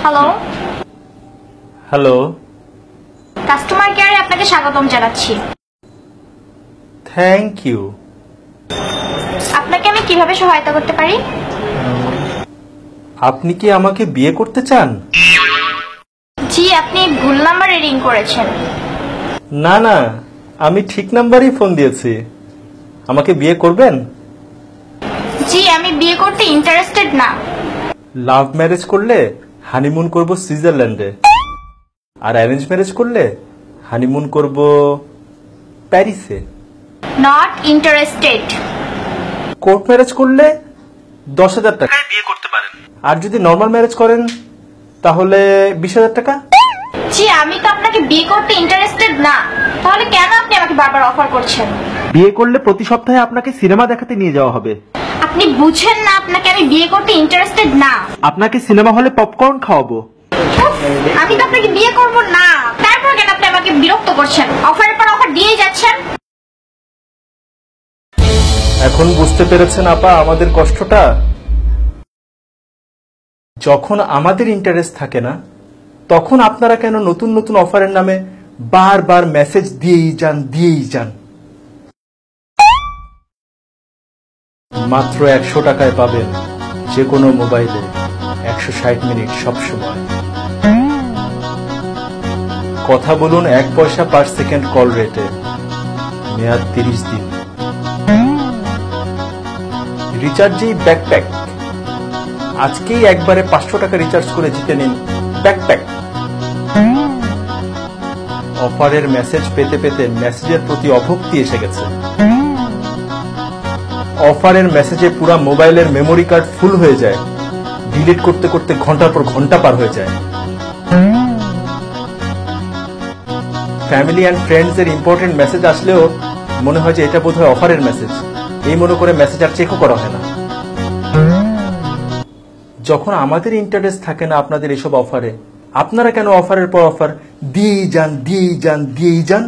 Hello hello, customer কেয়ারে আপনাকে স্বাগতম জানাচ্ছি। Thank you. আপনাকে আমি কিভাবে সহায়তা করতে পারি? আপনি কি আমাকে বিয়ে করতে চান? জি, আপনি ভুল নাম্বারে রিং করেছেন। না না, আমি ঠিক নাম্বারই ফোন দিয়েছি। আমাকে বিয়ে করবেন? জি, আমি বিয়ে করতে ইন্টারেস্টেড না। লাভ ম্যারেজ করলে হানিমুন করব সুইজারল্যান্ডে, আর অ্যারেঞ্জ ম্যারেজ করলে হানিমুন করব প্যারিসে। Not interested. কোর্ট ম্যারেজ করলে 10,000 টাকায় বিয়ে করতে পারেন, আর যদি নর্মাল ম্যারেজ করেন তাহলে 20,000 টাকা। জি, আমি তো আপনাকে বিয়ে করতে ইন্টারেস্টেড না, তাহলে কেন আপনি আমাকে বারবার অফার করছেন? বিয়ে করলে প্রতি সপ্তাহে আপনাকে সিনেমা দেখাতে নিয়ে যাওয়া হবে। আপনি বুঝেন না আপনাকে আমি বিয়ে করতে ইন্টারেস্টেড না। আপনাকে সিনেমা হলে পপকর্ন খাওয়াবো। আমি তো আপনাকে বিয়ে করব না, তারপর কেন আপনি আমাকে বিরক্ত করছেন? অফারের পর অফার দিয়ে যাচ্ছেন। এখন বুঝতে পেরেছেন আপা আমাদের কষ্টটা? যখন আমাদের ইন্টারেস্ট থাকে না, তখন আপনারা কেন নতুন নতুন অফারের নামে বারবার মেসেজ দিয়েই যান। মাত্র 100 টাকায় পাবেন যে কোনো মোবাইলে 160 মিনিট সব সময়। কথা বলুন 1 পয়সা পার সেকেন্ড কল রেটে, মেয়াদ 30 দিন। রিচার্জেই ব্যাকপ্যাক। আজকেই একবারে 500 টাকা রিচার্জ করে জিতে নিন ব্যাকপ্যাক। অফারের মেসেজ পেতে পেতে মেসেজের প্রতি অভক্তি এসে গেছে। অফারের মেসেজে পুরা মোবাইলের মেমোরি কার্ড ফুল হয়ে যায়, ডিলিট করতে করতে ঘন্টার পর ঘন্টা পার হয়ে যায়। ফ্যামিলি অ্যান্ড ফ্রেন্ডস এর ইম্পর্টেন্ট মেসেজ আসলেও মনে হয় যে এটা বোধহয় অফারের মেসেজ, এই মনে করে মেসেজ আর চেকও করা হয় না। যখন আমাদের ইন্টারেস্ট থাকে না আপনাদের এসব অফারে, আপনারা কেন অফারের পর অফার দিয়েই যান?